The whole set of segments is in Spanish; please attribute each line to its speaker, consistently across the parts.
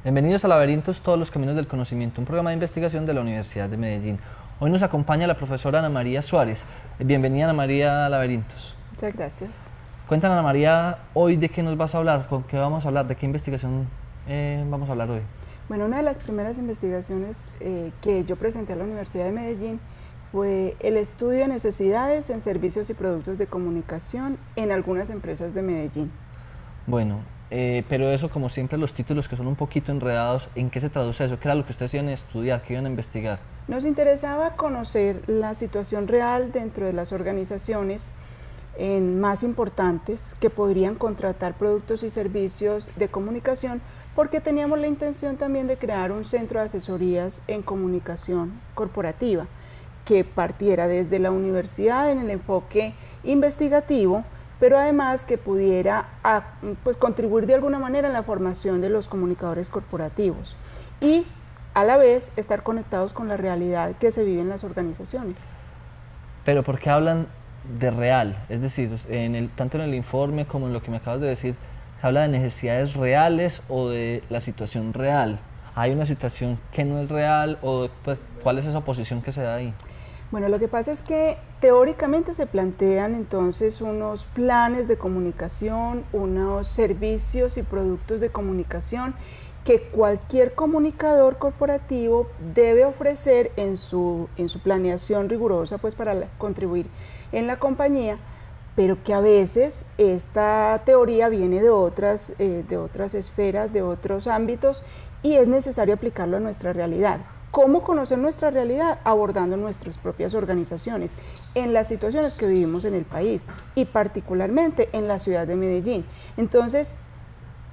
Speaker 1: Bienvenidos a Laberintos, todos los caminos del conocimiento, un programa de investigación de la Universidad de Medellín. Hoy nos acompaña la profesora Ana María Suárez. Bienvenida, Ana María, a Laberintos.
Speaker 2: Muchas gracias.
Speaker 1: Cuéntanos, Ana María, hoy de qué nos vas a hablar, con qué vamos a hablar, de qué investigación vamos a hablar hoy.
Speaker 2: Bueno, una de las primeras investigaciones que yo presenté a la Universidad de Medellín fue el estudio de necesidades en servicios y productos de comunicación en algunas empresas de Medellín.
Speaker 1: Bueno, pero eso, como siempre, los títulos que son un poquito enredados, ¿en qué se traduce eso? ¿Qué era lo que ustedes iban a estudiar, qué iban a investigar?
Speaker 2: Nos interesaba conocer la situación real dentro de las organizaciones más importantes que podrían contratar productos y servicios de comunicación, porque teníamos la intención también de crear un centro de asesorías en comunicación corporativa que partiera desde la universidad en el enfoque investigativo, pero además que pudiera contribuir de alguna manera en la formación de los comunicadores corporativos y a la vez estar conectados con la realidad que se vive en las organizaciones.
Speaker 1: Pero ¿por qué hablan de real? Es decir, tanto en el informe como en lo que me acabas de decir, ¿se habla de necesidades reales o de la situación real? ¿Hay una situación que no es real o pues, cuál es esa oposición que se da ahí?
Speaker 2: Bueno, lo que pasa es que teóricamente se plantean entonces unos planes de comunicación, unos servicios y productos de comunicación que cualquier comunicador corporativo debe ofrecer en su planeación rigurosa pues para contribuir en la compañía, pero que a veces esta teoría viene de otras esferas, de otros ámbitos y es necesario aplicarlo a nuestra realidad. ¿Cómo conocer nuestra realidad? Abordando nuestras propias organizaciones en las situaciones que vivimos en el país y particularmente en la ciudad de Medellín. Entonces,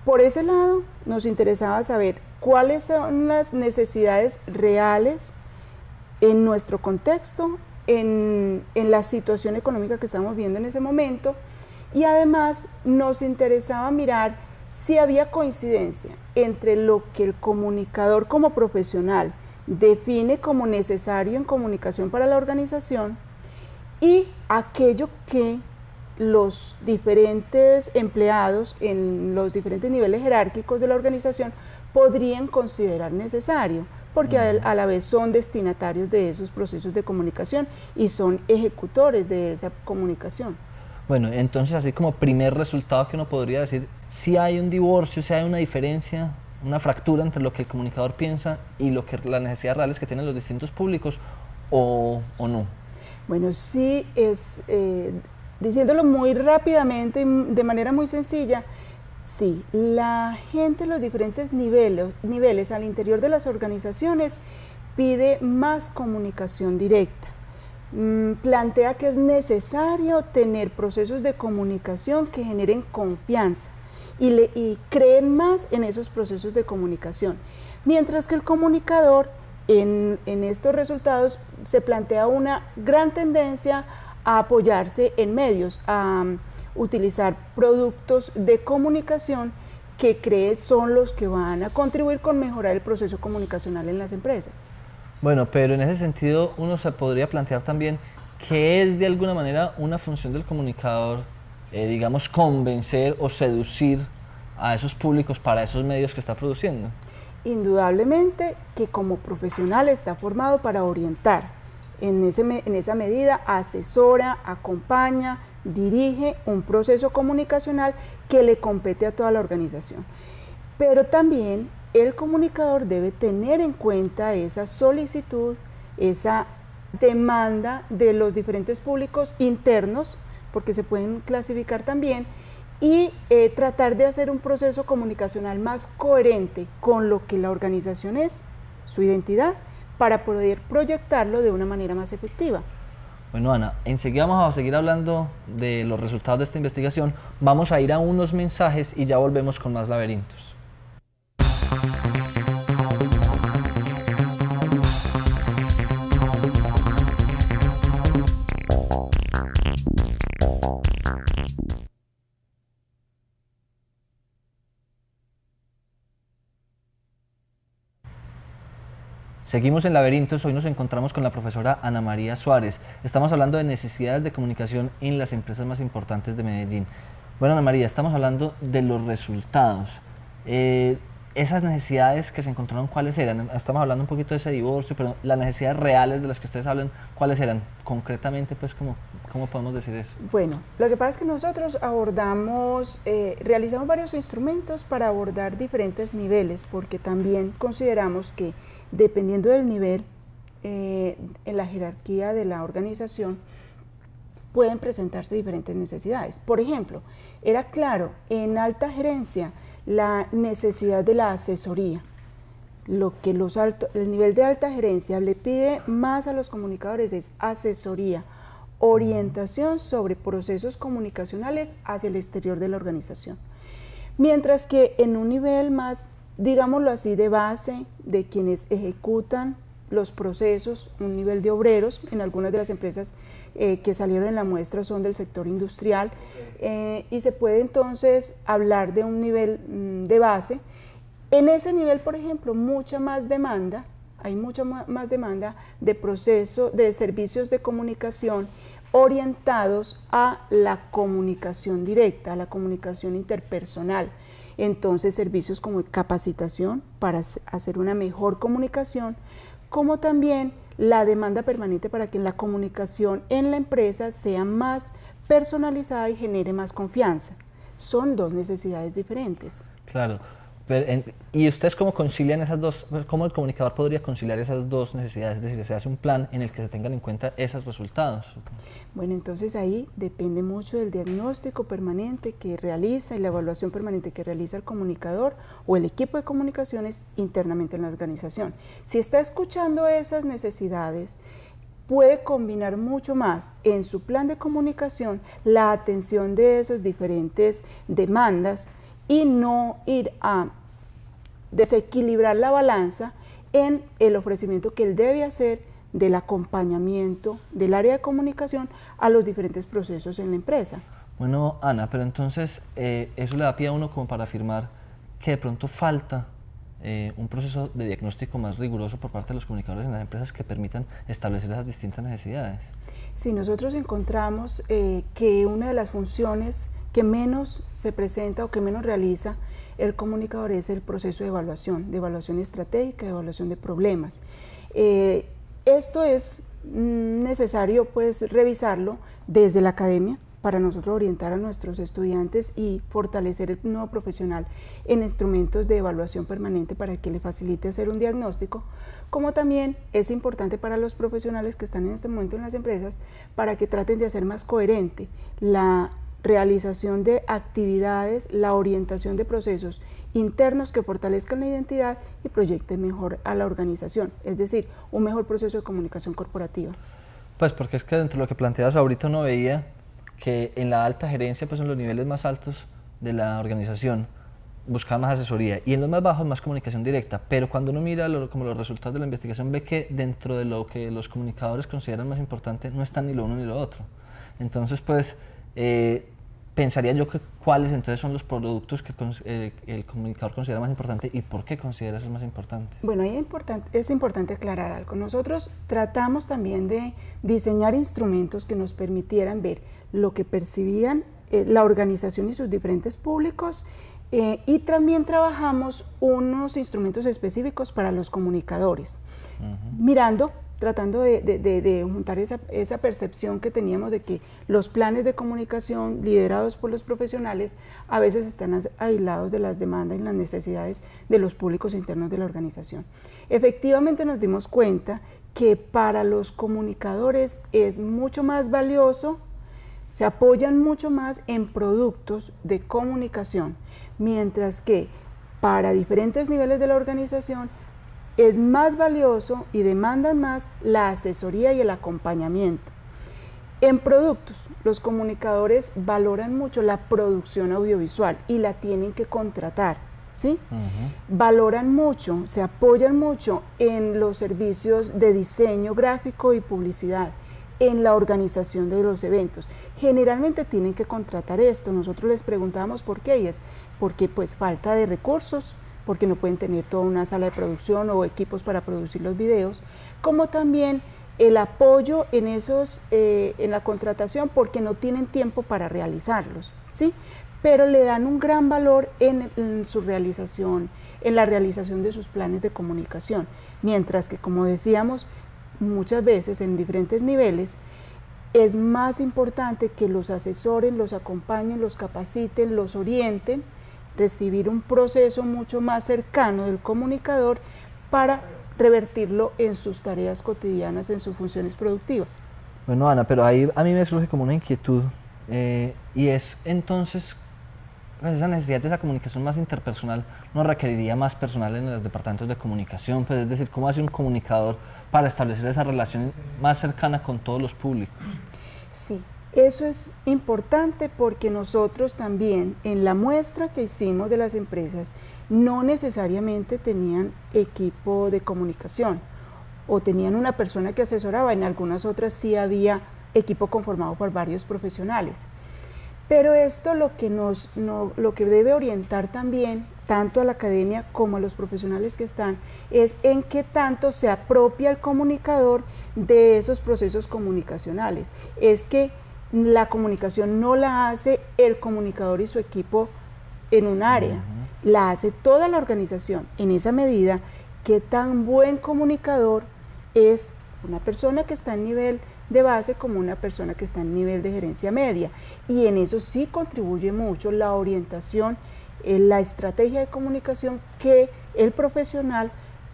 Speaker 2: por ese lado nos interesaba saber cuáles son las necesidades reales en nuestro contexto, en la situación económica que estamos viendo en ese momento, y además nos interesaba mirar si había coincidencia entre lo que el comunicador como profesional define como necesario en comunicación para la organización y aquello que los diferentes empleados en los diferentes niveles jerárquicos de la organización podrían considerar necesario, porque a la vez son destinatarios de esos procesos de comunicación y son ejecutores de esa comunicación.
Speaker 1: Bueno, entonces así como primer resultado que uno podría decir, si hay un divorcio, si hay una diferencia, una fractura entre lo que el comunicador piensa y lo que las necesidades reales que tienen los distintos públicos o no.
Speaker 2: Bueno, sí es, diciéndolo muy rápidamente, de manera muy sencilla, sí, la gente en los diferentes niveles al interior de las organizaciones pide más comunicación directa. Plantea que es necesario tener procesos de comunicación que generen confianza y creen más en esos procesos de comunicación. Mientras que el comunicador en estos resultados se plantea una gran tendencia a apoyarse en medios, a utilizar productos de comunicación que cree son los que van a contribuir con mejorar el proceso comunicacional en las empresas.
Speaker 1: Bueno, pero en ese sentido uno se podría plantear también que es de alguna manera una función del comunicador, digamos, convencer o seducir a esos públicos para esos medios que está produciendo.
Speaker 2: Indudablemente que como profesional está formado para orientar, en esa medida asesora, acompaña, dirige un proceso comunicacional que le compete a toda la organización. Pero también el comunicador debe tener en cuenta esa solicitud, esa demanda de los diferentes públicos internos, porque se pueden clasificar también, y tratar de hacer un proceso comunicacional más coherente con lo que la organización es, su identidad, para poder proyectarlo de una manera más efectiva.
Speaker 1: Bueno, Ana, enseguida vamos a seguir hablando de los resultados de esta investigación. Vamos a ir a unos mensajes y ya volvemos con más laberintos. Seguimos en Laberintos, hoy nos encontramos con la profesora Ana María Suárez. Estamos hablando de necesidades de comunicación en las empresas más importantes de Medellín. Bueno, Ana María, estamos hablando de los resultados. Esas necesidades que se encontraron, ¿cuáles eran? Estamos hablando un poquito de ese divorcio, pero las necesidades reales de las que ustedes hablan, ¿cuáles eran? Concretamente, pues, ¿cómo podemos decir eso?
Speaker 2: Bueno, lo que pasa es que nosotros realizamos varios instrumentos para abordar diferentes niveles, porque también consideramos que dependiendo del nivel en la jerarquía de la organización, pueden presentarse diferentes necesidades. Por ejemplo, era claro en alta gerencia la necesidad de la asesoría. Lo que el nivel de alta gerencia le pide más a los comunicadores es asesoría, orientación sobre procesos comunicacionales hacia el exterior de la organización. Mientras que en un nivel más, digámoslo así, de base, de quienes ejecutan los procesos, un nivel de obreros, en algunas de las empresas que salieron en la muestra son del sector industrial, y se puede entonces hablar de un nivel de base. En ese nivel, por ejemplo, hay mucha más demanda de de servicios de comunicación orientados a la comunicación directa, a la comunicación interpersonal. Entonces, servicios como capacitación para hacer una mejor comunicación, como también la demanda permanente para que la comunicación en la empresa sea más personalizada y genere más confianza. Son dos necesidades diferentes.
Speaker 1: Claro. ¿Y ustedes cómo concilian esas dos? ¿Cómo el comunicador podría conciliar esas dos necesidades? Es decir, se hace un plan en el que se tengan en cuenta esos resultados.
Speaker 2: Bueno, entonces ahí depende mucho del diagnóstico permanente que realiza y la evaluación permanente que realiza el comunicador o el equipo de comunicaciones internamente en la organización. Si está escuchando esas necesidades, puede combinar mucho más en su plan de comunicación la atención de esas diferentes demandas y no ir a desequilibrar la balanza en el ofrecimiento que él debe hacer del acompañamiento del área de comunicación a los diferentes procesos en la empresa.
Speaker 1: Bueno, Ana, pero entonces eso le da pie a uno como para afirmar que de pronto falta un proceso de diagnóstico más riguroso por parte de los comunicadores en las empresas que permitan establecer esas distintas necesidades.
Speaker 2: Sí, nosotros encontramos que una de las funciones que menos se presenta o que menos realiza el comunicador es el proceso de evaluación estratégica, de evaluación de problemas. Esto es necesario pues revisarlo desde la academia para nosotros orientar a nuestros estudiantes y fortalecer el nuevo profesional en instrumentos de evaluación permanente para que le facilite hacer un diagnóstico, como también es importante para los profesionales que están en este momento en las empresas para que traten de hacer más coherente la realización de actividades, la orientación de procesos internos que fortalezcan la identidad y proyecten mejor a la organización, es decir, un mejor proceso de comunicación corporativa.
Speaker 1: Pues porque es que dentro de lo que planteas ahorita uno veía que en la alta gerencia, pues en los niveles más altos de la organización, buscaba más asesoría y en los más bajos más comunicación directa, pero cuando uno mira como los resultados de la investigación ve que dentro de lo que los comunicadores consideran más importante no están ni lo uno ni lo otro. Entonces, pues, pensaría yo que cuáles entonces son los productos que el comunicador considera más importante y por qué considera eso más importante.
Speaker 2: Bueno, ahí es importante aclarar algo. Nosotros tratamos también de diseñar instrumentos que nos permitieran ver lo que percibían la organización y sus diferentes públicos y también trabajamos unos instrumentos específicos para los comunicadores, tratando de juntar esa percepción que teníamos de que los planes de comunicación liderados por los profesionales a veces están aislados de las demandas y las necesidades de los públicos internos de la organización. Efectivamente nos dimos cuenta que para los comunicadores es mucho más valioso, se apoyan mucho más en productos de comunicación, mientras que para diferentes niveles de la organización es más valioso y demandan más la asesoría y el acompañamiento. En productos, los comunicadores valoran mucho la producción audiovisual y la tienen que contratar, ¿sí? Valoran mucho, se apoyan mucho en los servicios de diseño gráfico y publicidad, en la organización de los eventos. Generalmente tienen que contratar esto. Nosotros les preguntábamos por qué, y es porque pues falta de recursos, porque no pueden tener toda una sala de producción o equipos para producir los videos, como también el apoyo en en la contratación, porque no tienen tiempo para realizarlos, ¿sí? Pero le dan un gran valor en su realización, en la realización de sus planes de comunicación, mientras que, como decíamos, muchas veces en diferentes niveles es más importante que los asesoren, los acompañen, los capaciten, los orienten, recibir un proceso mucho más cercano del comunicador para revertirlo en sus tareas cotidianas, en sus funciones productivas.
Speaker 1: Bueno, Ana, pero ahí a mí me surge como una inquietud, y es entonces, pues, esa necesidad de esa comunicación más interpersonal no requeriría más personal en los departamentos de comunicación, pues es decir, ¿cómo hace un comunicador para establecer esa relación más cercana con todos los públicos?
Speaker 2: Sí, eso es importante porque nosotros también en la muestra que hicimos de las empresas no necesariamente tenían equipo de comunicación o tenían una persona que asesoraba, en algunas otras sí había equipo conformado por varios profesionales. Pero esto lo que debe orientar también, tanto a la academia como a los profesionales que están, es en qué tanto se apropia el comunicador de esos procesos comunicacionales. Es que la comunicación no la hace el comunicador y su equipo en un área, la hace toda la organización. En esa medida, qué tan buen comunicador es una persona que está en nivel de base como una persona que está en nivel de gerencia media, y en eso sí contribuye mucho la orientación, la estrategia de comunicación que el profesional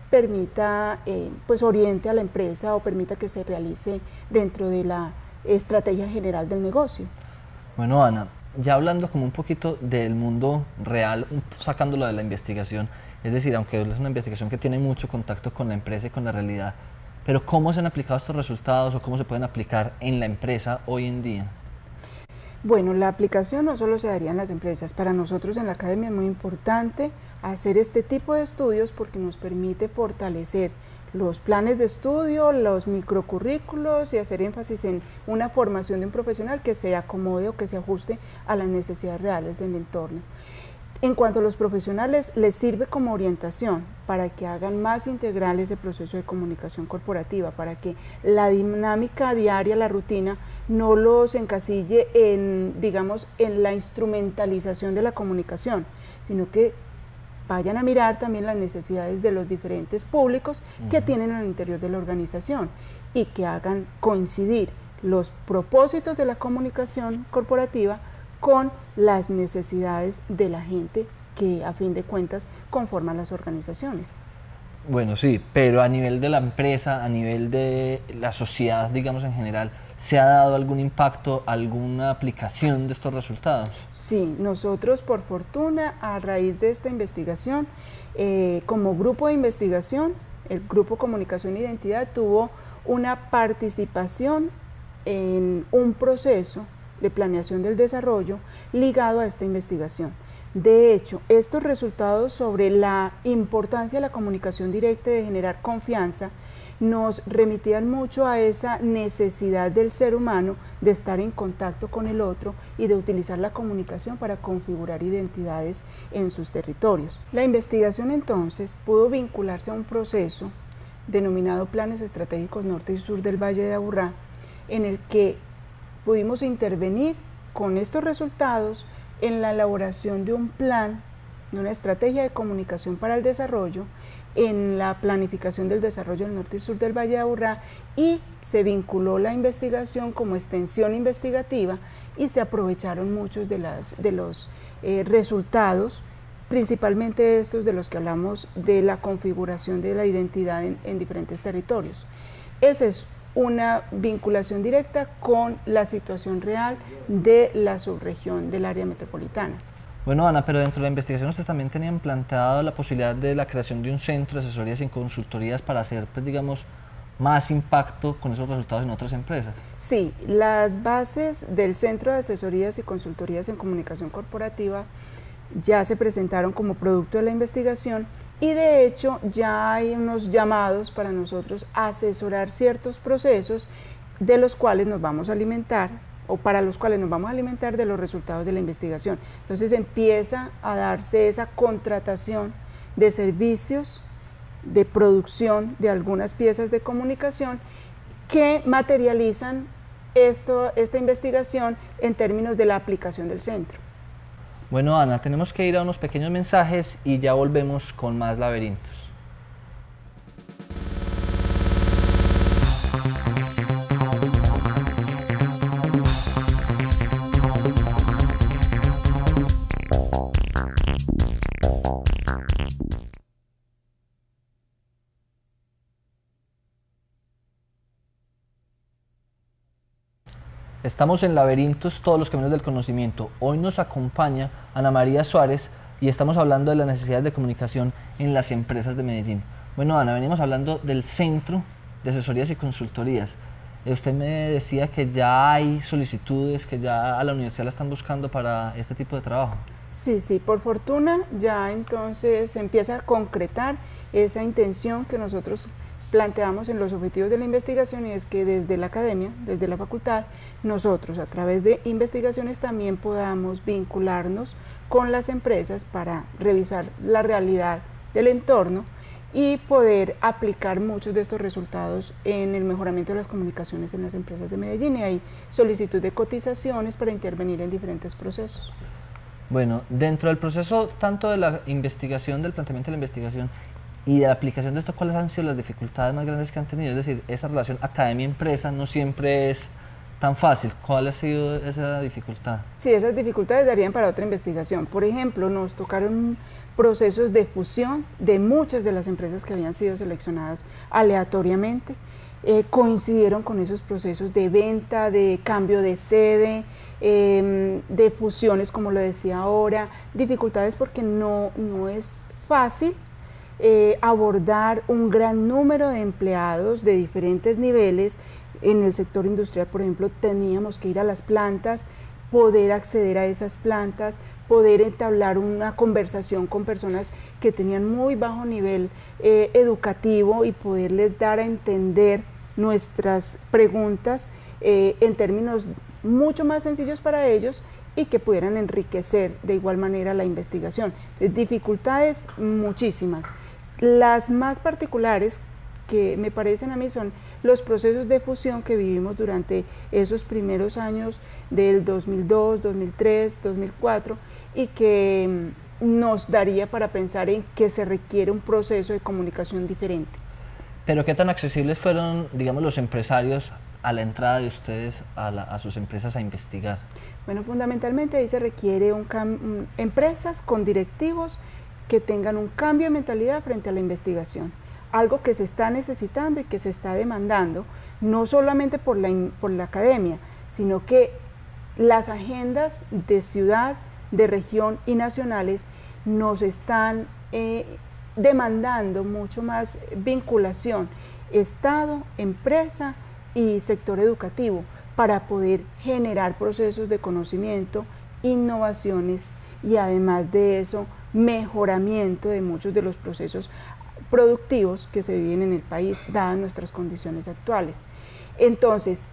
Speaker 2: permita, pues oriente a la empresa o permita que se realice dentro de la estrategia general del negocio.
Speaker 1: Bueno, Ana, ya hablando como un poquito del mundo real, sacándolo de la investigación, es decir, aunque es una investigación que tiene mucho contacto con la empresa y con la realidad, pero ¿cómo se han aplicado estos resultados o cómo se pueden aplicar en la empresa hoy en día?
Speaker 2: Bueno, la aplicación no solo se daría en las empresas. Para nosotros en la academia es muy importante hacer este tipo de estudios porque nos permite fortalecer los planes de estudio, los microcurrículos y hacer énfasis en una formación de un profesional que se acomode o que se ajuste a las necesidades reales del entorno. En cuanto a los profesionales, les sirve como orientación para que hagan más integral ese proceso de comunicación corporativa, para que la dinámica diaria, la rutina, no los encasille en, digamos, en la instrumentalización de la comunicación, sino que vayan a mirar también las necesidades de los diferentes públicos que tienen al interior de la organización y que hagan coincidir los propósitos de la comunicación corporativa con las necesidades de la gente que a fin de cuentas conforman las organizaciones.
Speaker 1: Bueno, sí, pero a nivel de la empresa, a nivel de la sociedad, digamos en general, ¿se ha dado algún impacto, alguna aplicación de estos resultados?
Speaker 2: Sí, nosotros por fortuna a raíz de esta investigación, como grupo de investigación, el Grupo Comunicación e Identidad tuvo una participación en un proceso de planeación del desarrollo ligado a esta investigación. De hecho, estos resultados sobre la importancia de la comunicación directa y de generar confianza nos remitían mucho a esa necesidad del ser humano de estar en contacto con el otro y de utilizar la comunicación para configurar identidades en sus territorios. La investigación entonces pudo vincularse a un proceso denominado Planes Estratégicos Norte y Sur del Valle de Aburrá, en el que pudimos intervenir con estos resultados en la elaboración de un plan, de una estrategia de comunicación para el desarrollo, en la planificación del desarrollo del norte y sur del Valle de Aburrá, y se vinculó la investigación como extensión investigativa y se aprovecharon muchos de los resultados, principalmente estos de los que hablamos de la configuración de la identidad en diferentes territorios. Ese es una vinculación directa con la situación real de la subregión del área metropolitana.
Speaker 1: Bueno, Ana, pero dentro de la investigación ustedes también tenían planteado la posibilidad de la creación de un centro de asesorías y consultorías para hacer, pues, digamos, más impacto con esos resultados en otras empresas.
Speaker 2: Sí, las bases del Centro de Asesorías y Consultorías en Comunicación Corporativa ya se presentaron como producto de la investigación y de hecho ya hay unos llamados para nosotros a asesorar ciertos procesos de los cuales nos vamos a alimentar o para los cuales nos vamos a alimentar de los resultados de la investigación. Entonces empieza a darse esa contratación de servicios de producción de algunas piezas de comunicación que materializan esta investigación en términos de la aplicación del centro.
Speaker 1: Bueno, Ana, tenemos que ir a unos pequeños mensajes y ya volvemos con más laberintos. Estamos en Laberintos, todos los caminos del conocimiento. Hoy nos acompaña Ana María Suárez y estamos hablando de las necesidades de comunicación en las empresas de Medellín. Bueno, Ana, venimos hablando del Centro de Asesorías y Consultorías. Usted me decía que ya hay solicitudes, que ya a la universidad la están buscando para este tipo de trabajo.
Speaker 2: Sí, por fortuna ya entonces se empieza a concretar esa intención que nosotros planteamos en los objetivos de la investigación, y es que desde la academia, desde la facultad, nosotros a través de investigaciones también podamos vincularnos con las empresas para revisar la realidad del entorno y poder aplicar muchos de estos resultados en el mejoramiento de las comunicaciones en las empresas de Medellín, y hay solicitud de cotizaciones para intervenir en diferentes procesos.
Speaker 1: Bueno, dentro del proceso tanto de la investigación, del planteamiento de la investigación y de la aplicación de esto, ¿cuáles han sido las dificultades más grandes que han tenido? Es decir, esa relación academia-empresa no siempre es tan fácil. ¿Cuál ha sido esa dificultad?
Speaker 2: Sí, esas dificultades darían para otra investigación. Por ejemplo, nos tocaron procesos de fusión de muchas de las empresas que habían sido seleccionadas aleatoriamente. Coincidieron con esos procesos de venta, de cambio de sede, de fusiones, como lo decía ahora. Dificultades porque no es fácil abordar un gran número de empleados de diferentes niveles. En el sector industrial, por ejemplo, teníamos que ir a las plantas, poder acceder a esas plantas, poder entablar una conversación con personas que tenían muy bajo nivel educativo y poderles dar a entender nuestras preguntas en términos mucho más sencillos para ellos y que pudieran enriquecer de igual manera la investigación. Dificultades muchísimas. Las más particulares que me parecen a mí son los procesos de fusión que vivimos durante esos primeros años del 2002, 2003, 2004 y que nos daría para pensar en que se requiere un proceso de comunicación diferente.
Speaker 1: Pero ¿qué tan accesibles fueron, digamos, los empresarios a la entrada de ustedes a sus empresas a investigar?
Speaker 2: Bueno, fundamentalmente ahí se requiere empresas con directivos que tengan un cambio de mentalidad frente a la investigación, algo que se está necesitando y que se está demandando, no solamente por la academia, sino que las agendas de ciudad, de región y nacionales nos están demandando mucho más vinculación Estado, empresa y sector educativo para poder generar procesos de conocimiento, innovaciones y además de eso, mejoramiento de muchos de los procesos productivos que se viven en el país, dadas nuestras condiciones actuales. Entonces,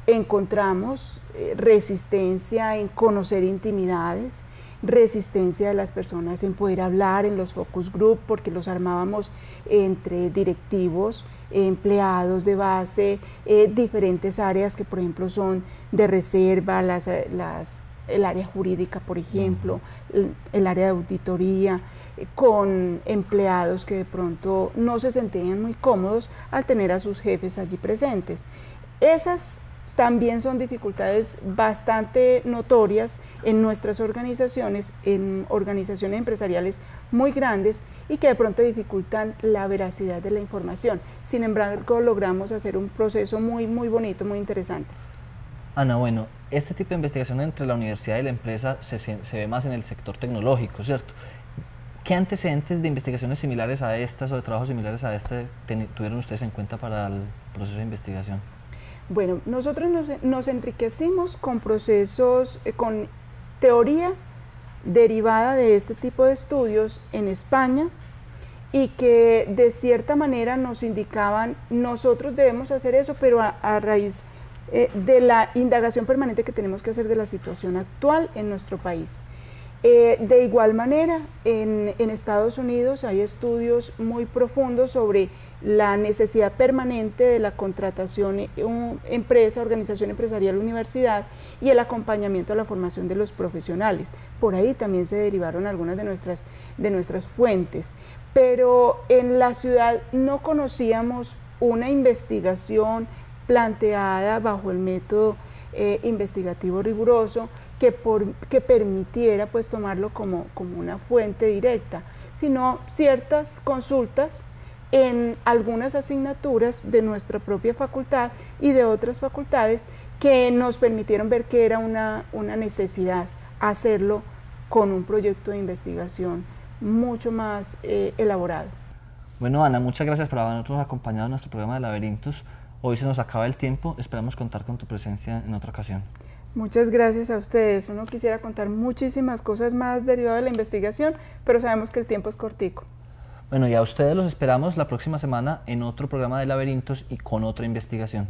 Speaker 2: encontramos resistencia en conocer intimidades, resistencia de las personas en poder hablar en los focus group, porque los armábamos entre directivos, empleados de base, diferentes áreas que por ejemplo son de reserva, el área jurídica, por ejemplo, el área de auditoría, con empleados que de pronto no se sentían muy cómodos al tener a sus jefes allí presentes. Esas también son dificultades bastante notorias en nuestras organizaciones, en organizaciones empresariales muy grandes y que de pronto dificultan la veracidad de la información. Sin embargo, logramos hacer un proceso muy bonito, muy interesante.
Speaker 1: Ana, bueno, este tipo de investigación entre la universidad y la empresa se ve más en el sector tecnológico, ¿cierto? ¿Qué antecedentes de investigaciones similares a estas o de trabajos similares a este tuvieron ustedes en cuenta para el proceso de investigación?
Speaker 2: Bueno, nosotros nos enriquecimos con procesos, con teoría derivada de este tipo de estudios en España y que de cierta manera nos indicaban, nosotros debemos hacer eso, pero a raíz de la indagación permanente que tenemos que hacer de la situación actual en nuestro país. De igual manera, en Estados Unidos hay estudios muy profundos sobre la necesidad permanente de la contratación empresa, organización empresarial, universidad y el acompañamiento a la formación de los profesionales. Por ahí también se derivaron algunas de nuestras fuentes, pero en la ciudad no conocíamos una investigación planteada bajo el método investigativo riguroso que permitiera pues tomarlo como una fuente directa, sino ciertas consultas en algunas asignaturas de nuestra propia facultad y de otras facultades que nos permitieron ver que era una necesidad hacerlo con un proyecto de investigación mucho más elaborado.
Speaker 1: Bueno, Ana, muchas gracias por habernos acompañado en nuestro programa de Laberintos. Hoy se nos acaba el tiempo, esperamos contar con tu presencia en otra ocasión.
Speaker 2: Muchas gracias a ustedes. Uno quisiera contar muchísimas cosas más derivadas de la investigación, pero sabemos que el tiempo es cortico.
Speaker 1: Bueno, y a ustedes los esperamos la próxima semana en otro programa de Laberintos y con otra investigación.